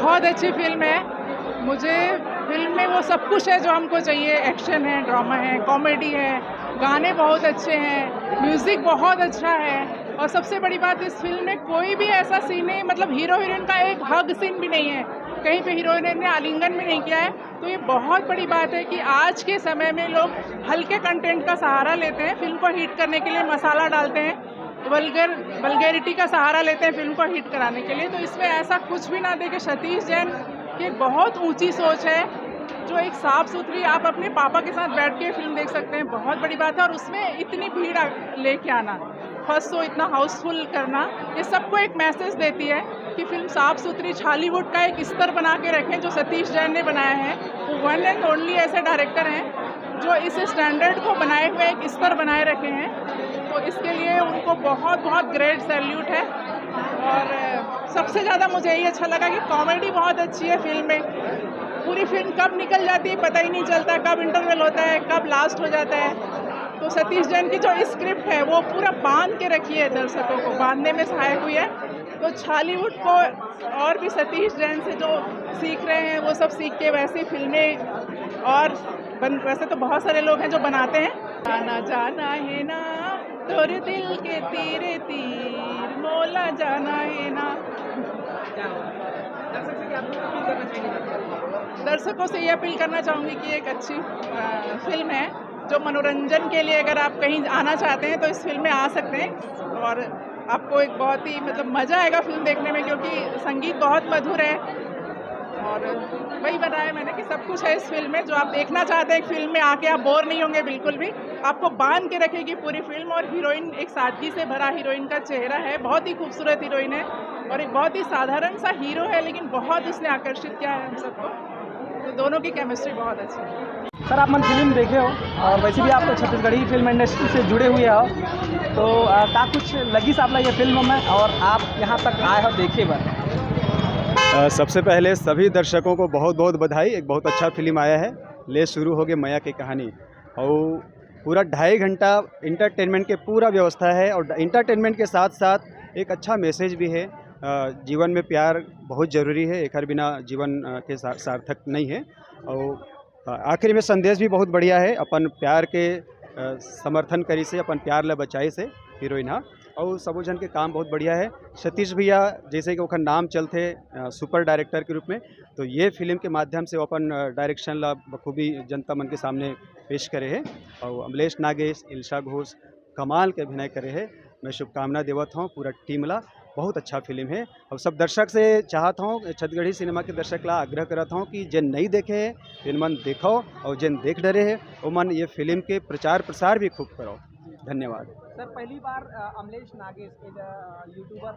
बहुत अच्छी फ़िल्म है। मुझे फ़िल्म में वो सब कुछ है जो हमको चाहिए, एक्शन है, ड्रामा है, कॉमेडी है, गाने बहुत अच्छे हैं, म्यूज़िक बहुत अच्छा है और सबसे बड़ी बात इस फ़िल्म में कोई भी ऐसा सीन नहीं, मतलब हीरो-हीरोइन का एक हग सीन भी नहीं है। कहीं पे हीरोइन ने आलिंगन भी नहीं किया है। तो ये बहुत बड़ी बात है कि आज के समय में लोग हल्के कंटेंट का सहारा लेते हैं, फ़िल्म को हिट करने के लिए मसाला डालते हैं, वल्गैरिटी का सहारा लेते हैं फ़िल्म को हिट कराने के लिए। तो इसमें ऐसा कुछ भी ना देखें। सतीश जैन की बहुत ऊँची सोच है, जो एक साफ-सुथरी आप अपने पापा के साथ बैठ के फ़िल्म देख सकते हैं, बहुत बड़ी बात है। और उसमें इतनी भीड़ लेके आना, फर्स्ट शो इतना हाउसफुल करना, ये सबको एक मैसेज देती है कि फ़िल्म साफ-सुथरी हॉलीवुड का एक स्तर बना के रखें, जो सतीश जैन ने बनाया है। वो वन एंड ओनली ऐसे डायरेक्टर हैं जो इस स्टैंडर्ड को बनाए हुए एक स्तर बनाए रखे हैं। तो इसके लिए उनको बहुत बहुत ग्रेट सैल्यूट है। और सबसे ज़्यादा मुझे यही अच्छा लगा कि कॉमेडी बहुत अच्छी है फ़िल्म में। पूरी फ़िल्म कब निकल जाती है पता ही नहीं चलता, कब इंटरवल होता है, कब लास्ट हो जाता है। तो सतीश जैन की जो स्क्रिप्ट है वो पूरा बांध के रखी है, दर्शकों को बांधने में सहायक हुई है। तो छॉलीवुड को और भी सतीश जैन से जो सीख रहे हैं वो सब सीख के वैसी फिल्में और वैसे तो बहुत सारे लोग हैं जो बनाते हैं। जाना जाना है ना तोरे दिल के तीरे तीर मोला जाना है ना। दर्शकों से ये अपील करना चाहूँगी कि एक अच्छी फिल्म है जो मनोरंजन के लिए, अगर आप कहीं आना चाहते हैं तो इस फिल्म में आ सकते हैं और आपको एक बहुत ही मतलब मज़ा आएगा फिल्म देखने में, क्योंकि संगीत बहुत मधुर है। और वही बताया मैंने कि सब कुछ है इस फिल्म में, जो आप देखना चाहते हैं फिल्म में आके आप बोर नहीं होंगे बिल्कुल भी। आपको बांध के रखेगी पूरी फिल्म। और हीरोइन एक सादगी से भरा हीरोइन का चेहरा है, बहुत ही खूबसूरत हीरोइन है और एक बहुत ही साधारण सा हीरो है, लेकिन बहुत उसने आकर्षित किया है हम सबको। तो दोनों की केमिस्ट्री बहुत अच्छी है। सर आप मन फिल्म देखे हो और वैसे भी आप तो छत्तीसगढ़ी फिल्म इंडस्ट्री से जुड़े हुए हो, तो का कुछ लगी साहब ये फिल्म में और आप यहाँ तक आए हो देखे बार? सबसे पहले सभी दर्शकों को बहुत बहुत बधाई। एक बहुत अच्छा फिल्म आया है, ले शुरू हो गई मैया की कहानी। और पूरा 2.5 घंटा इंटरटेनमेंट के पूरा व्यवस्था है और इंटरटेनमेंट के साथ साथ एक अच्छा मैसेज भी है। जीवन में प्यार बहुत ज़रूरी है, एकर बिना जीवन के सार्थक नहीं है। और आखिर में संदेश भी बहुत बढ़िया है, अपन प्यार के समर्थन करी से, अपन प्यार ल बचाई से हीरोइन हाँ। और सबो जन के काम बहुत बढ़िया है। सतीश भैया जैसे कि ओखर नाम चलते सुपर डायरेक्टर के रूप में, तो ये फिल्म के माध्यम से अपन डायरेक्शन ला बखूबी जनता मन के सामने पेश करे है। और अमलेश नागेश, इल्शा घोष कमाल के अभिनय करे है। मैं शुभकामना देवत हूँ पूरा टीम ला, बहुत अच्छा फिल्म है। और सब दर्शक से चाहता हूँ, छत्तीसगढ़ी सिनेमा के दर्शक ला आग्रह करता हूँ कि जिन नहीं देखे है जिन मन देखो और जिन देख डरे है वो मन ये फिल्म के प्रचार प्रसार भी खूब करो। धन्यवाद। सर पहली बार अमलेश नागेश एज यूट्यूबर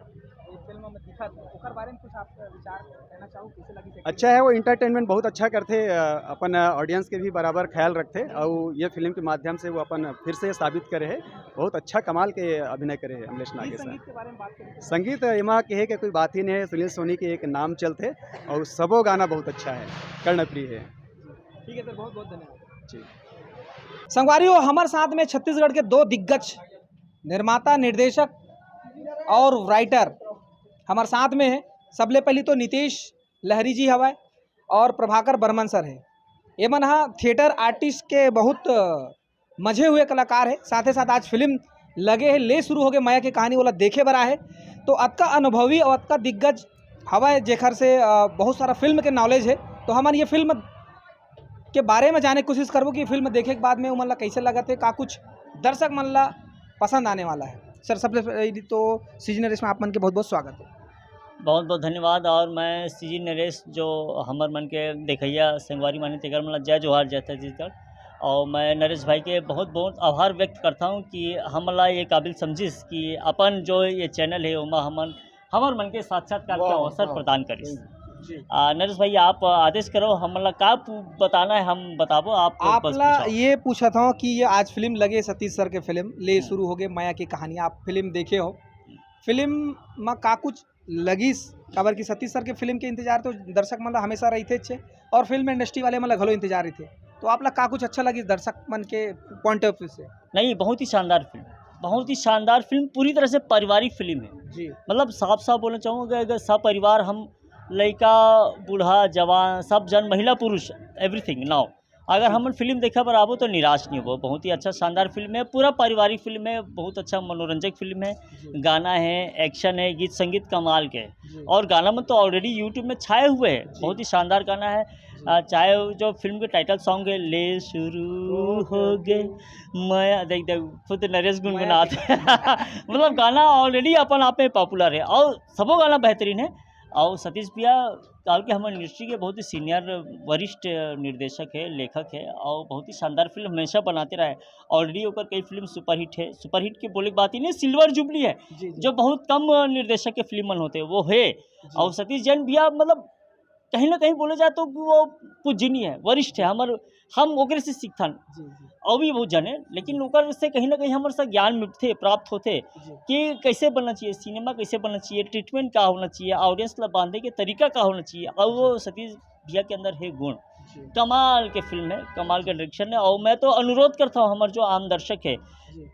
इस फिल्म में दिखा, ओकर बारे में कुछ आप विचार कहना चाहो, कैसे लगी? अच्छा है, वो इंटरटेनमेंट बहुत अच्छा करते, अपन ऑडियंस के भी बराबर ख्याल रखते और ये फिल्म के माध्यम से वो अपन फिर से साबित करे है, बहुत अच्छा कमाल के अभिनय करे है अमलेश नागेश। संगीत के बारे में बात करें? संगीत एमा के है कि कोई बात ही नहीं है, सुनील सोनी के एक नाम चलते और सबो गाना बहुत अच्छा है, कर्णप्रिय है। ठीक है सर, बहुत बहुत धन्यवाद जी। संगवारियों, हमारे साथ में छत्तीसगढ़ के दो दिग्गज निर्माता, निर्देशक और राइटर हमारे साथ में है। सबले पहली तो नितेश लहरी जी हवा और प्रभाकर बर्मन सर है। ये मन हाँ थिएटर आर्टिस्ट के बहुत मजे हुए कलाकार है। साथ ही साथ आज फिल्म लगे है, ले शुरू हो गए माया की कहानी वाला देखे बरा है। तो अतका अनुभवी और अतका दिग्गज हवा है जेखर से बहुत सारा फिल्म के नॉलेज है। तो हमन ये फिल्म के बारे में जाने की कोशिश करबो कि फिल्म देखे के बाद में मन ला कैसे लगते, का कुछ दर्शक मन ला पसंद आने वाला है। सर सबसे पहले तो सीजी नरेश में आप मन के बहुत बहुत स्वागत है। बहुत बहुत धन्यवाद। और मैं सीजी नरेश जो हमर मन के देखैया संगवारी माने तेकर मन ला जय जोहार जय छत्तीसगढ़। और मैं नरेश भाई के बहुत बहुत आभार व्यक्त करता हूँ कि हमला ये काबिल समझिस कि अपन जो ये चैनल है उमा हमर मन के साक्षात्कार के अवसर प्रदान करिस। नरेश भाई आप आदेश करो, हमला का बताना है हम बताबो। आप ये पूछा था कि ये आज फिल्म लगे सतीश सर के फिल्म ले शुरू हो गए माया की कहानी, आप फिल्म देखे हो, फिल्म में का कुछ लगिस? काबर की सतीश सर के फिल्म के इंतजार तो दर्शक मन हमेशा रहते छे और फिल्म इंडस्ट्री वाले मन घलो इंतजार रहते, तो आप ला का कुछ अच्छा लगी दर्शक मन के पॉइंट ऑफ व्यू से? नहीं, बहुत ही शानदार फिल्म, बहुत ही शानदार फिल्म, पूरी तरह से पारिवारिक फिल्म है जी। मतलब साफ साफ बोलना चाहूँगा, अगर सब परिवार हम लड़का बूढ़ा जवान सब जन महिला पुरुष एवरीथिंग नाउ अगर हम फिल्म देखा पर आबो तो निराश नहीं हो। बहुत ही अच्छा शानदार फिल्म है, पूरा पारिवारिक फिल्म है, बहुत अच्छा मनोरंजक फिल्म है। गाना है, एक्शन है, गीत संगीत कमाल के, और गाना में तो ऑलरेडी यूट्यूब में छाए हुए हैं। बहुत ही शानदार गाना है। चाहे जो फिल्म के टाइटल सॉन्ग है ले शुरू हो गए मैं देख देख खुद नरेश गुनगुनाते हैं मतलब गाना ऑलरेडी अपन आप में पॉपुलर है और सबो गाना बेहतरीन है। और सतीश भैया काल के हमारे इंडस्ट्री के बहुत ही सीनियर वरिष्ठ निर्देशक है, लेखक है, और बहुत ही शानदार फिल्म हमेशा बनाते रहे। ऑलरेडी होकर कई फिल्म सुपरहिट है। सुपरहिट की बोले की बात ही नहीं, सिल्वर जुबली है जो बहुत कम निर्देशक के फिल्म मन होते हैं वो है। और सतीश जैन भैया मतलब कहीं ना कहीं बोले जाए तो वो पूजनीय है, वरिष्ठ है, हम ओकरे से सीखथन और भी बहुत जाने, लेकिन ओकर से कहीं ना कहीं हमारे साथ ज्ञान मिलते प्राप्त होते कि कैसे बनना चाहिए सिनेमा, कैसे बनना चाहिए, ट्रीटमेंट का होना चाहिए, ऑडियंस ला बांधने के तरीका का होना चाहिए। और वो सतीश भैया के अंदर है गुण। कमाल के फिल्म है, कमाल का डायरेक्शन है। और मैं तो अनुरोध करता हूँ हमारे जो आम दर्शक है,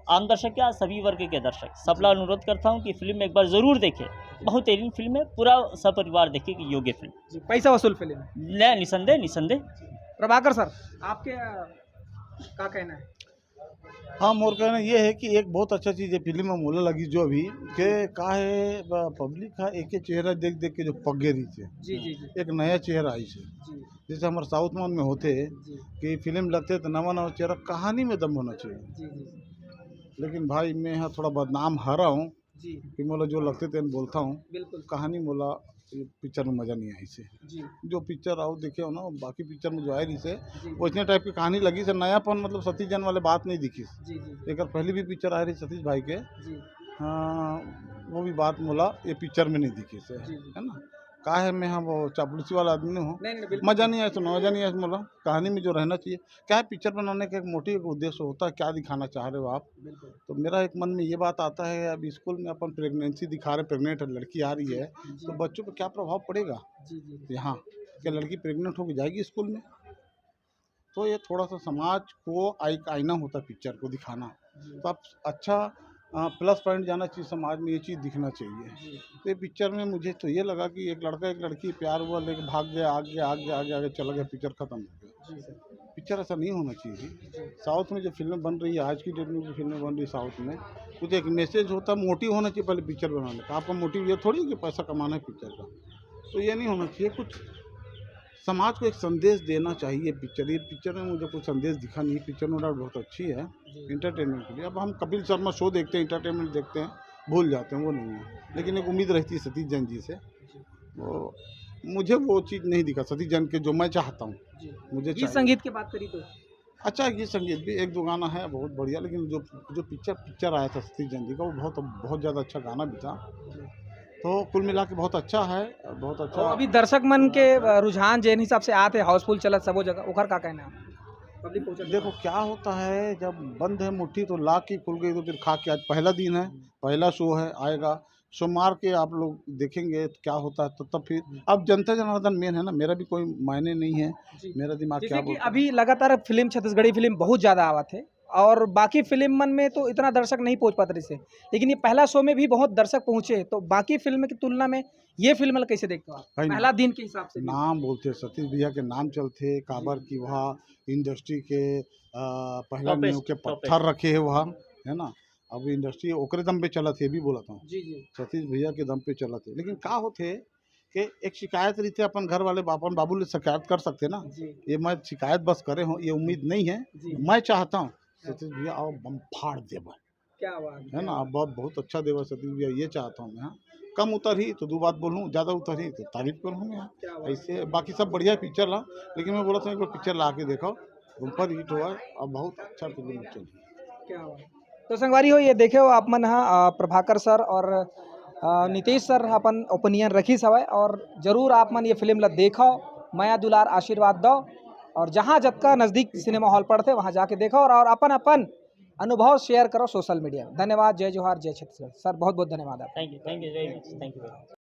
आम दर्शक क्या सभी वर्ग के दर्शक सबला अनुरोध करता हूँ कि फिल्म एक बार ज़रूर देखें। बहुत तेरीन फिल्म है, पूरा सपरिवार देखे कि योग्य फिल्म, पैसा वसूल फिल्म है। न निसंदेह निसंदेह। प्रभाकर सर आपके क्या कहना है? हाँ, मोर कहना ये है कि एक बहुत अच्छा चीज़ है फिल्म में मोला लगी जो अभी के का है पब्लिक का एक चेहरा देख देख के जो पगे रही थे जी जी जी एक नया चेहरा आई से जी जैसे हमारे साउथ में होते जी कि फिल्म लगते तो नवा नवा चेहरा कहानी में दम होना चाहिए। जी जी लेकिन भाई मैं यहाँ थोड़ा बदनाम हारा हूँ जी कि मोला जो लगते थे बोलता हूँ बिल्कुल कहानी मोला पिक्चर में मज़ा नहीं आई से। जी जो पिक्चर आओ देखे हो ना बाकी पिक्चर में जो आई रही से जी वो इतने टाइप की कहानी लगी से नयापन मतलब सतीश जैन वाले बात नहीं दिखी। जी जी एक पहले भी पिक्चर आ रही सतीश भाई के जी हाँ वो भी बात मोला ये पिक्चर में नहीं दिखी से जी। है ना। का है मैं हाँ वो चापलूसी वाला आदमी नहीं हूँ, नहीं नहीं बिल्कुल मज़ा नहीं आया तो मज़ा नहीं आया मोला। कहानी में जो रहना चाहिए क्या है पिक्चर बनाने का एक मोटिव एक उद्देश्य होता है, क्या दिखाना चाह रहे हो आप। बिल्कुल तो मेरा एक मन में ये बात आता है अब स्कूल में अपन प्रेगनेंसी दिखा रहे, प्रेग्नेंट लड़की आ रही है तो बच्चों पर क्या प्रभाव पड़ेगा जी जी यहाँ क्या लड़की प्रेग्नेंट होकर जाएगी स्कूल में। तो ये थोड़ा सा समाज को एक आईना होता है पिक्चर को दिखाना। तो आप अच्छा प्लस पॉइंट जाना चाहिए समाज में, ये चीज़ दिखना चाहिए। तो ये पिक्चर में मुझे तो ये लगा कि एक लड़का एक लड़की प्यार हुआ लेके भाग गया आगे आगे आगे आगे चला गया, पिक्चर ख़त्म हो गया। पिक्चर ऐसा नहीं होना चाहिए। साउथ में जो फिल्में बन रही है आज की डेट में जो फिल्में बन रही है साउथ में कुछ एक मैसेज होता है, मोटिव होना चाहिए पहले पिक्चर बनाने का। आपका मोटिव ये थोड़ी कि पैसा कमाना है पिक्चर का, तो ये नहीं होना चाहिए। कुछ समाज को एक संदेश देना चाहिए पिक्चर। ये पिक्चर में मुझे कुछ संदेश दिखा नहीं। पिक्चर नो डाउट बहुत अच्छी है इंटरटेनमेंट के लिए। अब हम कपिल शर्मा शो देखते हैं, इंटरटेनमेंट देखते हैं, भूल जाते हैं, वो नहीं है। लेकिन एक उम्मीद रहती है सतीश जैन जी से, वो मुझे वो चीज़ नहीं दिखा सतीश जैन के जो मैं चाहता हूँ। मुझे गीत संगीत की बात करी तो अच्छा गीत संगीत भी एक दो गाना है बहुत बढ़िया, लेकिन जो पिक्चर आया था सतीश जैन जी का वो बहुत ज़्यादा अच्छा गाना भी था। तो कुल मिला के बहुत अच्छा है, बहुत अच्छा। और अभी दर्शक मन के रुझान जिन हिसाब से आते हाउसफुल चलत सबो जगह ओखर का कहना है? पब्लिक पहुंचत देखो क्या होता है जब बंद है मुट्ठी तो ला की खुल गई तो फिर खा के। आज पहला दिन है, पहला शो है, आएगा सोमवार के आप लोग देखेंगे तो क्या होता है। तो तब फिर अब जनता जनार्दन मेन है ना, मेरा भी कोई मायने नहीं है, मेरा दिमाग क्या जैसे कि बोलता है। अभी लगातार फिल्म छत्तीसगढ़ी फिल्म बहुत ज़्यादा आवा थे और बाकी फिल्म मन में तो इतना दर्शक नहीं पहुंच पाते से, लेकिन ये पहला शो में भी बहुत दर्शक पहुंचे। तो बाकी फिल्म की तुलना में ये फिल्म कैसे देखते हो आप भाई पहला दिन के हिसाब से? नाम बोलते सतीश भैया के नाम चलते, काबर की वहाँ इंडस्ट्री के पहला नींव के पत्थर रखे है वहाँ, है ना। अब इंडस्ट्री ओकरे दम पे चला थे, भी बोला था जी जी सतीश भैया के दम पे चला थे। लेकिन का होते कि एक शिकायत रही थी अपन घर वाले अपन बाबू ले शिकायत कर सकते ना। जी ये मैं शिकायत बस करे हूँ, ये उम्मीद नहीं है। जी मैं चाहता हूँ सतीश भैया आओ बम फाड़ देवा, क्या बात है ना। अब बहुत अच्छा देवा सतीश भैया, ये चाहता हूँ मैं। हाँ कम उतर ही तो दो बात बोलूँ, ज़्यादा उतर ही तो तारीफ करूँ मैं। क्या बात ऐसे बाकी सब बढ़िया पिक्चर ला, लेकिन मैं बोला था एक बार पिक्चर ला के देखो, तुम पर हिट हुआ और बहुत अच्छा फिल्म चली। क्या बात। तो संगवारी हो ये देखे हो आप मन हाँ प्रभाकर सर और नीतीश सर अपन ओपिनियन रखी सवय और जरूर आप मन ये फिल्म ला देखो, माया दुलार आशीर्वाद दो और जहाँ जतका नज़दीक सिनेमा हॉल पड़ते वहाँ जाके देखो और अपन अपन अनुभव शेयर करो सोशल मीडिया में। धन्यवाद, जय जोहार, जय छत्तीसगढ़। सर बहुत बहुत धन्यवाद आप। Thank you very much, thank you.